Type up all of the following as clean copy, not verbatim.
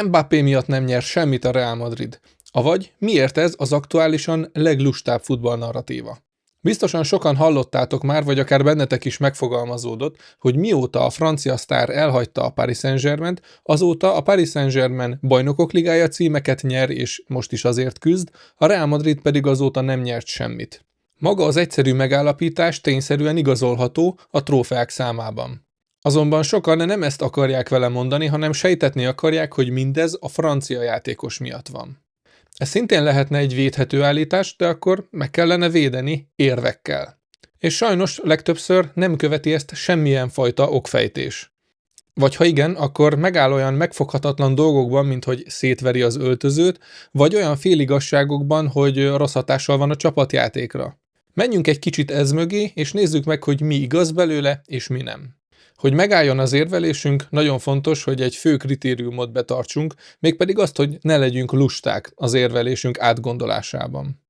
Mbappé miatt nem nyer semmit a Real Madrid. Avagy miért ez az aktuálisan leglustább futballnarratíva? Biztosan sokan hallottátok már, vagy akár bennetek is megfogalmazódott, hogy mióta a francia sztár elhagyta a Paris Saint-Germaint, azóta a Paris Saint-Germain bajnokok ligája címeket nyer, és most is azért küzd, a Real Madrid pedig azóta nem nyert semmit. Maga az egyszerű megállapítás tényszerűen igazolható a trófeák számában. Azonban sokan nem ezt akarják vele mondani, hanem sejtetni akarják, hogy mindez a francia játékos miatt van. Ez szintén lehetne egy védhető állítás, de akkor meg kellene védeni érvekkel. És sajnos legtöbbször nem követi ezt semmilyen fajta okfejtés. Vagy ha igen, akkor megáll olyan megfoghatatlan dolgokban, mint hogy szétveri az öltözőt, vagy olyan féligasságokban, hogy rossz hatással van a csapatjátékra. Menjünk egy kicsit ez mögé, és nézzük meg, hogy mi igaz belőle, és mi nem. Hogy megálljon az érvelésünk, nagyon fontos, hogy egy fő kritériumot betartsunk, mégpedig azt, hogy ne legyünk lusták az érvelésünk átgondolásában.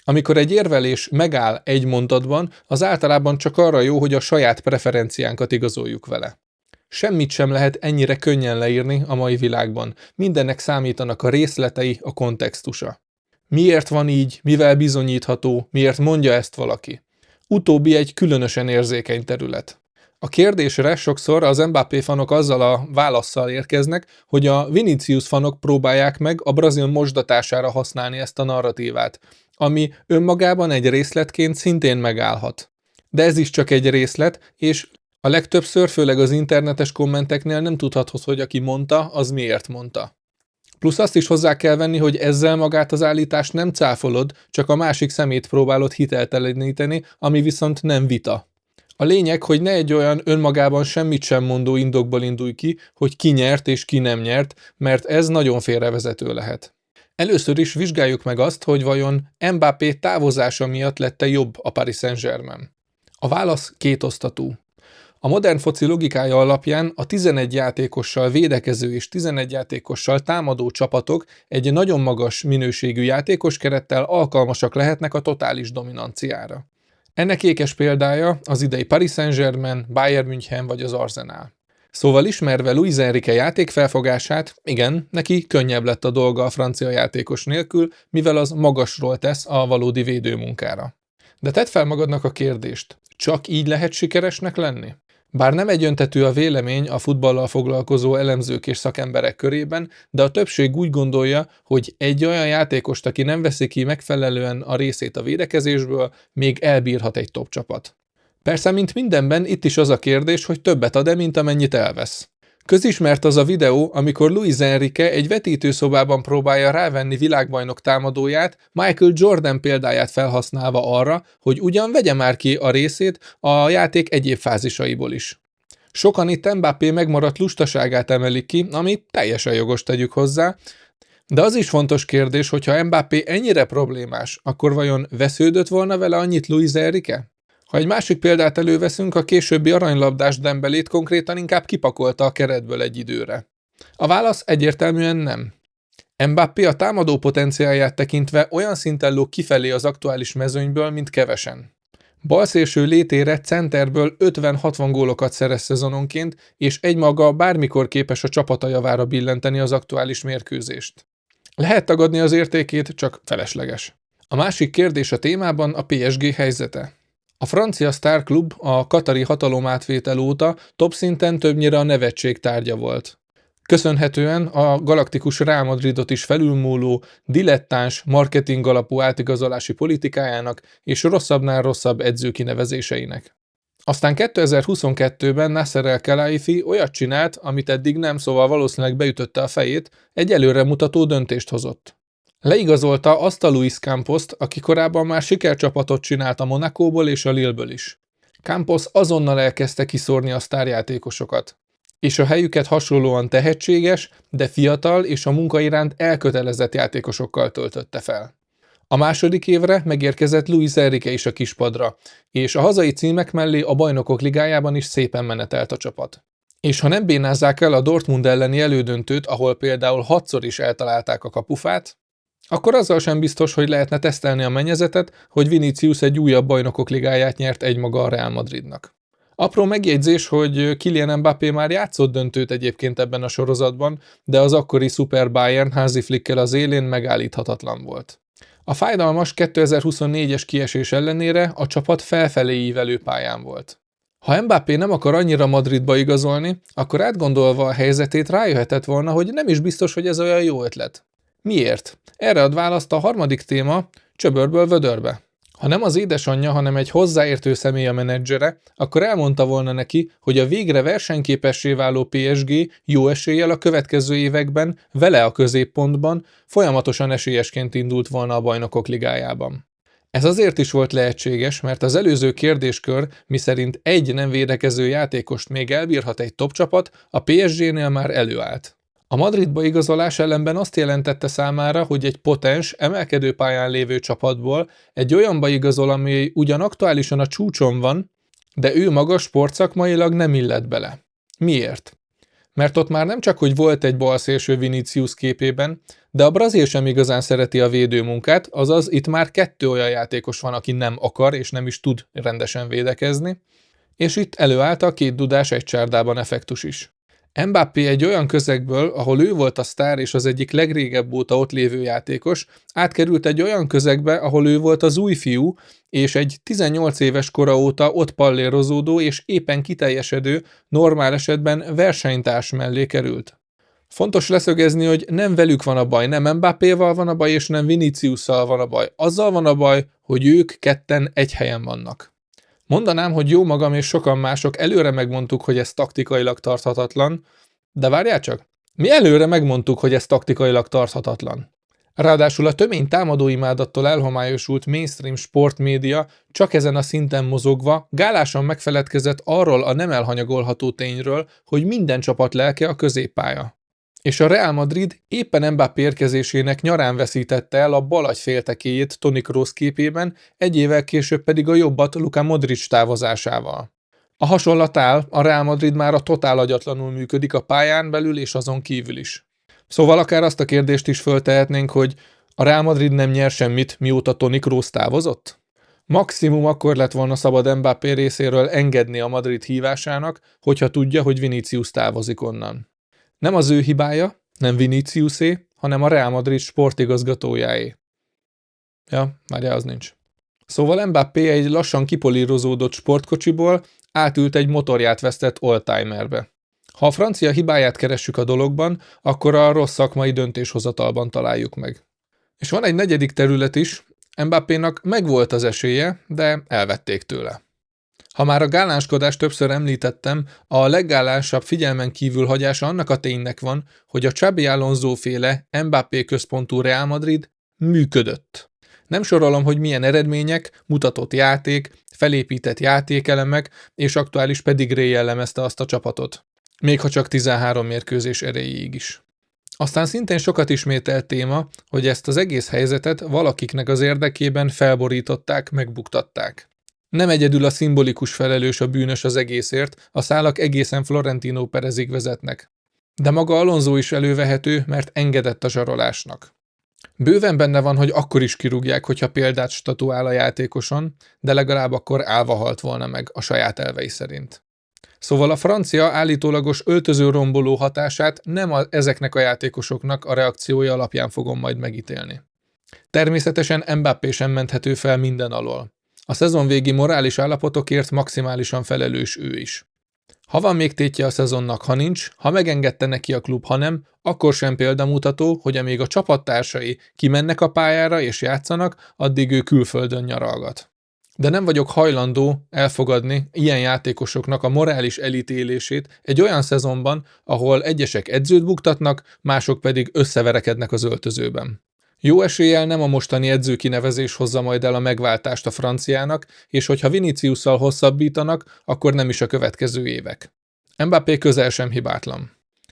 Amikor egy érvelés megáll egy mondatban, az általában csak arra jó, hogy a saját preferenciánkat igazoljuk vele. Semmit sem lehet ennyire könnyen leírni a mai világban. Mindennek számítanak a részletei, a kontextusa. Miért van így, mivel bizonyítható, miért mondja ezt valaki? Utóbbi egy különösen érzékeny terület. A kérdésre sokszor az Mbappé fanok azzal a válasszal érkeznek, hogy a Vinicius fanok próbálják meg a brazil mosdatására használni ezt a narratívát, ami önmagában egy részletként szintén megállhat. De ez is csak egy részlet, és a legtöbbször, főleg az internetes kommenteknél nem tudhatod, hogy aki mondta, az miért mondta. Plusz azt is hozzá kell venni, hogy ezzel magát az állítást nem cáfolod, csak a másik szemét próbálod hitelteleníteni, ami viszont nem vita. A lényeg, hogy ne egy olyan önmagában semmit sem mondó indokból indulj ki, hogy ki nyert és ki nem nyert, mert ez nagyon félrevezető lehet. Először is vizsgáljuk meg azt, hogy vajon Mbappé távozása miatt lett-e jobb a Paris Saint-Germain. A válasz kétosztatú. A modern foci logikája alapján a 11 játékossal védekező és 11 játékossal támadó csapatok egy nagyon magas minőségű játékoskerettel alkalmasak lehetnek a totális dominanciára. Ennek ékes példája az idei Paris Saint-Germain, Bayern München vagy az Arsenal. Szóval ismerve Luis Enrique játékfelfogását, igen, neki könnyebb lett a dolga a francia játékos nélkül, mivel az magasról tesz a valódi védőmunkára. De tedd fel magadnak a kérdést, csak így lehet sikeresnek lenni? Bár nem egyöntetű a vélemény a futballal foglalkozó elemzők és szakemberek körében, de a többség úgy gondolja, hogy egy olyan játékost, aki nem veszi ki megfelelően a részét a védekezésből, még elbírhat egy top csapat. Persze, mint mindenben, itt is az a kérdés, hogy többet ad-e, mint amennyit elvesz. Közismert az a videó, amikor Luis Enrique egy vetítőszobában próbálja rávenni világbajnok támadóját, Michael Jordan példáját felhasználva arra, hogy ugyan vegye már ki a részét a játék egyéb fázisaiból is. Sokan itt Mbappé megmaradt lustaságát emelik ki, ami teljesen jogos, tegyük hozzá, de az is fontos kérdés, hogyha Mbappé ennyire problémás, akkor vajon vesződött volna vele annyit Luis Enrique? Ha egy másik példát előveszünk, a későbbi aranylabdás Dembélét konkrétan inkább kipakolta a keretből egy időre. A válasz egyértelműen nem. Mbappé a támadó potenciálját tekintve olyan szinten lóg kifelé az aktuális mezőnyből, mint kevesen. Balszélső létére centerből 50-60 gólokat szerez szezononként, és egymaga bármikor képes a csapata javára billenteni az aktuális mérkőzést. Lehet tagadni az értékét, csak felesleges. A másik kérdés a témában a PSG helyzete. A francia sztárklub a katari hatalomátvétel óta top szinten többnyire a nevetség tárgya volt. Köszönhetően a galaktikus Real Madridot is felülmúló, dilettáns, marketing alapú átigazolási politikájának és rosszabbnál rosszabb edzőkinevezéseinek. Aztán 2022-ben Nasser El-Khelaifi olyat csinált, amit eddig nem, szóval valószínűleg beütötte a fejét, egy előremutató döntést hozott. Leigazolta azt a Luis Campost, aki korábban már sikercsapatot csinált a Monacóból és a Lilleből is. Campos azonnal elkezdte kiszórni a sztárjátékosokat, és a helyüket hasonlóan tehetséges, de fiatal és a munka iránt elkötelezett játékosokkal töltötte fel. A második évre megérkezett Luis Enrique is a kispadra, és a hazai címek mellé a Bajnokok Ligájában is szépen menetelt a csapat. És ha nem bénázzák el a Dortmund elleni elődöntőt, ahol például 6-szor is eltalálták a kapufát, akkor azzal sem biztos, hogy lehetne tesztelni a mennyezetet, hogy Vinicius egy újabb Bajnokok Ligáját nyert egymaga a Real Madridnak. Apró megjegyzés, hogy Kylian Mbappé már játszott döntőt egyébként ebben a sorozatban, de az akkori Super Bayern Hansi Flickkel az élén megállíthatatlan volt. A fájdalmas 2024-es kiesés ellenére a csapat felfelé ívelő pályán volt. Ha Mbappé nem akar annyira Madridba igazolni, akkor átgondolva a helyzetét rájöhetett volna, hogy nem is biztos, hogy ez olyan jó ötlet. Miért? Erre ad választ a harmadik téma, csöbörből vödörbe. Ha nem az édesanyja, hanem egy hozzáértő személy a menedzsere, akkor elmondta volna neki, hogy a végre versenyképessé váló PSG jó eséllyel a következő években, vele a középpontban, folyamatosan esélyesként indult volna a Bajnokok Ligájában. Ez azért is volt lehetséges, mert az előző kérdéskör, miszerint egy nem védekező játékost még elbírhat egy top csapat, a PSG-nél már előállt. A Madridba igazolás ellenben azt jelentette számára, hogy egy potens, emelkedő pályán lévő csapatból egy olyanba igazol, ami ugyan aktuálisan a csúcson van, de ő maga sportszakmailag nem illett bele. Miért? Mert ott már nem csak, hogy volt egy balszélső Vinicius képében, de a brazil sem igazán szereti a védőmunkát, azaz itt már 2 olyan játékos van, aki nem akar és nem is tud rendesen védekezni, és itt előállt a 2 dudás egy csárdában effektus is. Mbappé egy olyan közegből, ahol ő volt a sztár és az egyik legrégebb óta ott lévő játékos, átkerült egy olyan közegbe, ahol ő volt az új fiú, és egy 18 éves kora óta ott pallérozódó és éppen kiteljesedő, normál esetben versenytárs mellé került. Fontos leszögezni, hogy nem velük van a baj, nem Mbappéval van a baj, és nem Viniciusszal van a baj. Azzal van a baj, hogy ők ketten egy helyen vannak. Mondanám, hogy jó magam és sokan mások előre megmondtuk, hogy ez taktikailag tarthatatlan, de várjál csak, mi előre megmondtuk, hogy ez taktikailag tarthatatlan. Ráadásul a tömény támadóimádattól elhomályosult mainstream sportmédia csak ezen a szinten mozogva gálásan megfeledkezett arról a nem elhanyagolható tényről, hogy minden csapat lelke a középpálya. És a Real Madrid éppen Mbappé érkezésének nyarán veszítette el a bal agy féltekéjét Toni Kroos képében, egy évvel később pedig a jobbat Luka Modric távozásával. A hasonlat áll, a Real Madrid már a totál agyatlanul működik a pályán belül és azon kívül is. Szóval akár azt a kérdést is föltehetnénk, hogy a Real Madrid nem nyer semmit, mióta Toni Kroos távozott? Maximum akkor lett volna szabad Mbappé részéről engedni a Madrid hívásának, hogyha tudja, hogy Vinicius távozik onnan. Nem az ő hibája, nem Viniciusé, hanem a Real Madrid sportigazgatójáé. Ja, várjál, az nincs. Szóval Mbappé egy lassan kipolírozódott sportkocsiból átült egy motorját vesztett oldtimerbe. Ha a francia hibáját keressük a dologban, akkor a rossz szakmai döntéshozatalban találjuk meg. És van egy negyedik terület is, Mbappénak megvolt az esélye, de elvették tőle. Ha már a gálánskodást többször említettem, a leggálánsabb figyelmen kívül hagyása annak a ténynek van, hogy a Xabi Alonso féle Mbappé központú Real Madrid működött. Nem sorolom, hogy milyen eredmények, mutatott játék, felépített játékelemek és aktuális pedigré jellemezte azt a csapatot. Még ha csak 13 mérkőzés erejéig is. Aztán szintén sokat ismételt téma, hogy ezt az egész helyzetet valakiknek az érdekében felborították, megbuktatták. Nem egyedül a szimbolikus felelős a bűnös az egészért, a szálak egészen Florentino Perezig vezetnek. De maga Alonso is elővehető, mert engedett a zsarolásnak. Bőven benne van, hogy akkor is kirúgják, hogyha példát statuál a játékoson, de legalább akkor állva halt volna meg a saját elvei szerint. Szóval a francia állítólagos öltözőromboló hatását nem ezeknek a játékosoknak a reakciója alapján fogom majd megítélni. Természetesen Mbappé sem menthető fel minden alól. A szezon végi morális állapotokért maximálisan felelős ő is. Ha van még tétje a szezonnak, ha nincs, ha megengedte neki a klub, ha nem, akkor sem példamutató, hogy amíg a csapattársai kimennek a pályára és játszanak, addig ő külföldön nyaralgat. De nem vagyok hajlandó elfogadni ilyen játékosoknak a morális elítélését egy olyan szezonban, ahol egyesek edzőt buktatnak, mások pedig összeverekednek az öltözőben. Jó eséllyel nem a mostani edzőkinevezés hozza majd el a megváltást a franciának, és hogyha Viniciusszal hosszabbítanak, akkor nem is a következő évek. Mbappé közel sem hibátlan.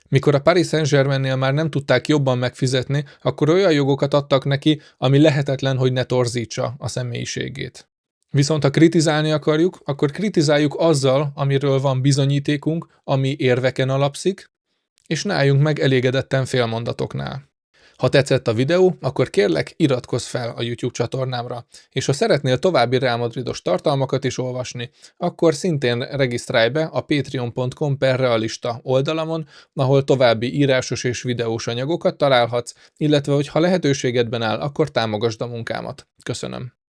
Mikor a Paris Saint-Germainnél már nem tudták jobban megfizetni, akkor olyan jogokat adtak neki, ami lehetetlen, hogy ne torzítsa a személyiségét. Viszont ha kritizálni akarjuk, akkor kritizáljuk azzal, amiről van bizonyítékunk, ami érveken alapszik, és ne álljunk meg elégedetten félmondatoknál. Ha tetszett a videó, akkor kérlek, iratkozz fel a YouTube csatornámra, és ha szeretnél további Real Madridos tartalmakat is olvasni, akkor szintén regisztrálj be a patreon.com/realista oldalamon, ahol további írásos és videós anyagokat találhatsz, illetve hogy ha lehetőségedben áll, akkor támogasd a munkámat. Köszönöm.